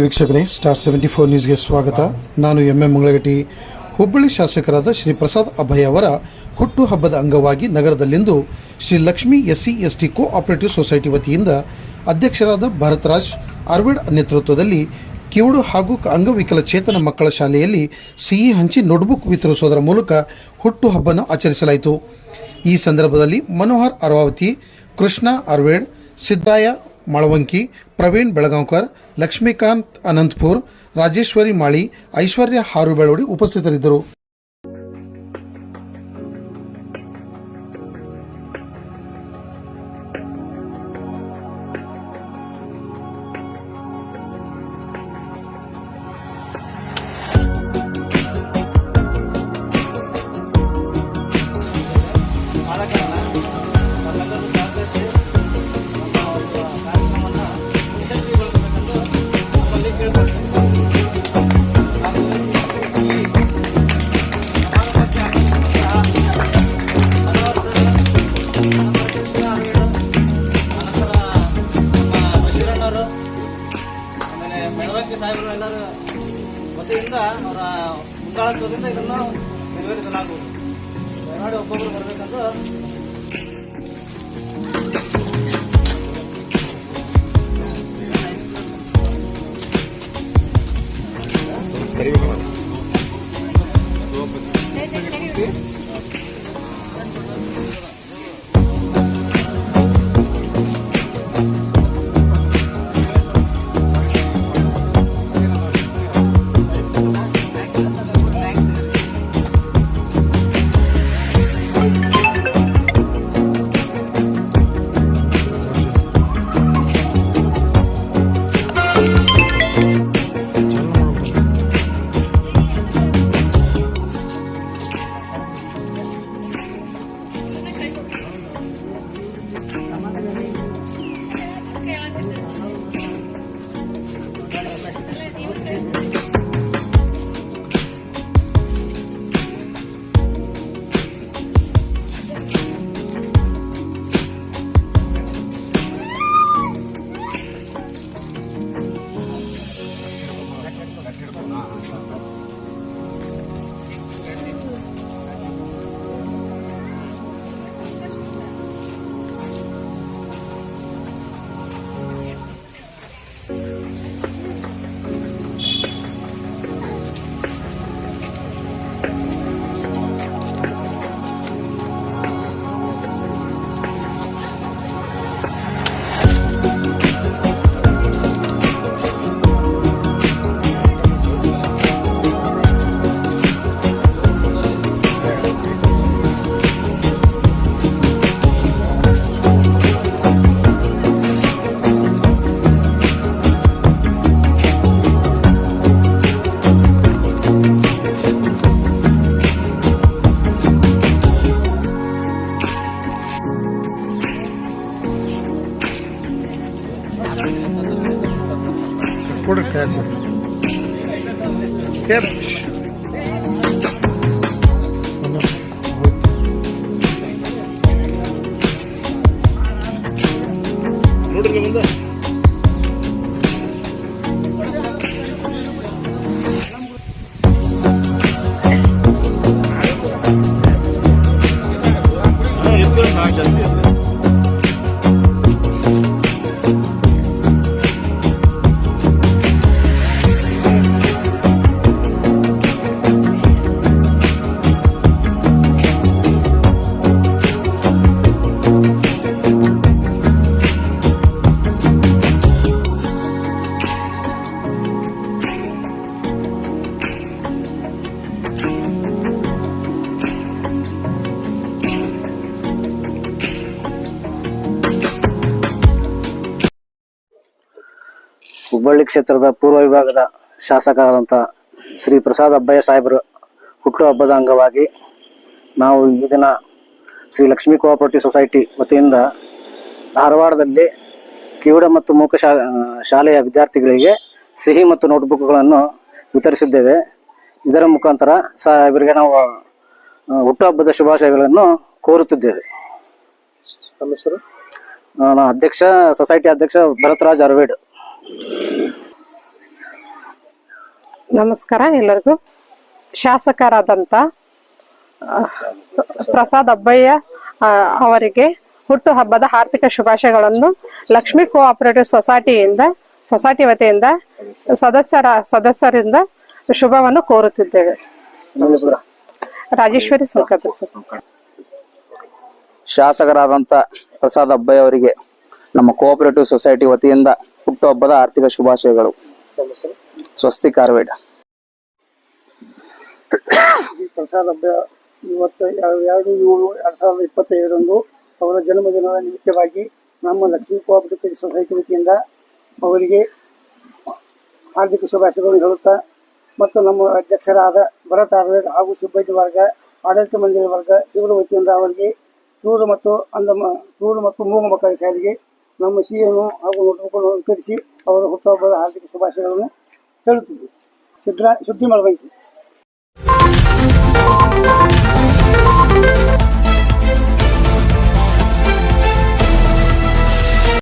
ವೀಕ್ಷಕರೇ, ಸ್ಟಾರ್ 74 ನ್ಯೂಸ್ಗೆ ಸ್ವಾಗತ. ನಾನು ಎಂ ಮಂಗಳಗಟ್ಟಿ. ಹುಬ್ಬಳ್ಳಿ ಶಾಸಕರಾದ ಶ್ರೀ ಪ್ರಸಾದ್ ಅಭಯ ಅವರ ಹುಟ್ಟುಹಬ್ಬದ ಅಂಗವಾಗಿ ನಗರದಲ್ಲಿಂದು Shri Lakshmi SC/ST cooperative society ವತಿಯಿಂದ ಅಧ್ಯಕ್ಷರಾದ ಭರತರಾಜ್ ಅರ್ವೇಡ್ ನೇತೃತ್ವದಲ್ಲಿ ಕಿವುಡು ಹಾಗೂ ಅಂಗವಿಕಲಚೇತನ ಮಕ್ಕಳ ಶಾಲೆಯಲ್ಲಿ ಸಿಹಿ ಹಂಚಿ ನೋಟ್ಬುಕ್ ವಿತರಿಸುವುದರ ಮೂಲಕ ಹುಟ್ಟುಹಬ್ಬವನ್ನು ಆಚರಿಸಲಾಯಿತು. ಈ ಸಂದರ್ಭದಲ್ಲಿ ಮನೋಹರ್ ಅರ್ವಾವತಿ, ಕೃಷ್ಣ ಅರ್ವೇಡ್, ಸಿದ್ದರಾಯ ಮಳವಂಕಿ, ಪ್ರವೀಣ್ ಬೆಳಗಾಂವ್ಕರ್, ಲಕ್ಷ್ಮೀಕಾಂತ್ ಅನಂತಪುರ್, ರಾಜೇಶ್ವರಿ ಮಾಳಿ, ಐಶ್ವರ್ಯ ಹಾರುಬೆಳವಡಿ ಉಪಸ್ಥಿತರಿದ್ದರು. ಮೆಳವಂಕಿ ಸಾಹೇಬರು ಎಲ್ಲರ ವತಿಯಿಂದ ಅವರ ಮುಂದಾಳತ್ವದಿಂದ ಇದನ್ನು ನೆರವೇರಿಸಲಾಗುವುದು. ದಯಮಾಡಿ ಒಬ್ಬೊಬ್ಬರು ಬರಬೇಕಂತ ಕೊಡ್ರಿ ಕ್ಯಾಬ್ ನೋಡ್ರಿ ಮುಂದೆ ಹುಬ್ಬಳ್ಳಿ ಕ್ಷೇತ್ರದ ಪೂರ್ವ ವಿಭಾಗದ ಶಾಸಕರಾದಂಥ ಶ್ರೀ ಪ್ರಸಾದ್ ಅಬ್ಬಯ್ಯ ಸಾಹೇಬರು ಹುಟ್ಟುಹಬ್ಬದ ಅಂಗವಾಗಿ ನಾವು ಈ ದಿನ ಶ್ರೀ ಲಕ್ಷ್ಮೀ ಕೋಆಪರೇಟಿವ್ ಸೊಸೈಟಿ ವತಿಯಿಂದ ಧಾರವಾಡದಲ್ಲಿ ಕಿವುಡ ಮತ್ತು ಮೂಕ ಶಾಲೆಯ ವಿದ್ಯಾರ್ಥಿಗಳಿಗೆ ಸಿಹಿ ಮತ್ತು ನೋಟ್ಬುಕ್ಗಳನ್ನು ವಿತರಿಸಿದ್ದೇವೆ. ಇದರ ಮುಖಾಂತರ ಇವರಿಗೆ ನಾವು ಹುಟ್ಟುಹಬ್ಬದ ಶುಭಾಶಯಗಳನ್ನು ಕೋರುತ್ತಿದ್ದೇವೆ. ನಮ್ಮ ಹೆಸರು? ನಾನು ಅಧ್ಯಕ್ಷ, ಸೊಸೈಟಿ ಅಧ್ಯಕ್ಷ ಭರತರಾಜ್ ಅರ್ವೇಡ್. ನಮಸ್ಕಾರ ಎಲ್ಲರಿಗೂ. ಶಾಸಕರಾದಂಥ ಪ್ರಸಾದ್ ಅಬ್ಬಯ್ಯ ಅವರಿಗೆ ಹುಟ್ಟುಹಬ್ಬದ ಆರ್ಥಿಕ ಶುಭಾಶಯಗಳನ್ನು ಲಕ್ಷ್ಮೀ ಕೋಆಪರೇಟಿವ್ ಸೊಸೈಟಿ ವತಿಯಿಂದ ಸದಸ್ಯರಿಂದ ಶುಭವನ್ನು ಕೋರುತ್ತಿದ್ದೇವೆ. ರಾಜೇಶ್ವರಿ ಸುಖದ ಶಾಸಕರಾದಂಥ ಪ್ರಸಾದ್ ಅಬ್ಬಯ್ಯ ಅವರಿಗೆ ನಮ್ಮ ಕೋಆಪರೇಟಿವ್ ಸೊಸೈಟಿ ವತಿಯಿಂದ ಹುಟ್ಟುಹಬ್ಬದ ಆರ್ಥಿಕ ಶುಭಾಶಯಗಳು. ಸ್ವಸ್ತಿ ಕಾರ್ವೇಡ್. ಪ್ರಸಾದ್ ಅಬ್ಬಯ್ಯ ಇವತ್ತು 2/7/2025 ಅವರ ಜನ್ಮದಿನದ ನಿಮಿತ್ತವಾಗಿ ನಮ್ಮ ಲಕ್ಷ್ಮೀ ಕೋಆಪರೇಟಿವ್ ಸೊಸೈಟಿ ವತಿಯಿಂದ ಅವರಿಗೆ ಹಾರ್ದಿಕ ಶುಭಾಶಯಗಳನ್ನು ಹೇಳುತ್ತಾ ಮತ್ತು ನಮ್ಮ ಅಧ್ಯಕ್ಷರಾದ ಭರತ್ ಆರ್ವೇಡ್ ಹಾಗೂ ಸಿಬ್ಬಂದಿ ವರ್ಗ, ಆಡಳಿತ ಮಂಡಳಿ ವರ್ಗ ಇವರ ವತಿಯಿಂದ ಅವರಿಗೆ ಕ್ರೂರ ಮತ್ತು ಮೂಗ ಮಕ್ಕಳ ಶಾಲೆಗೆ ನಮ್ಮ ಸಿಹಿಯನ್ನು ಹಾಗೂ ನೋಟ್ಬುಕ್ಗಳನ್ನು ವಿತರಿಸಿ ಅವರ ಹುಟ್ಟುಹಬ್ಬದ ಹಾರ್ದಿಕ ಶುಭಾಶಯಗಳನ್ನು ಹೇಳುತ್ತಿದ್ದೆ. ಸುದ್ದಿ ಮಾಡಬೇಕು.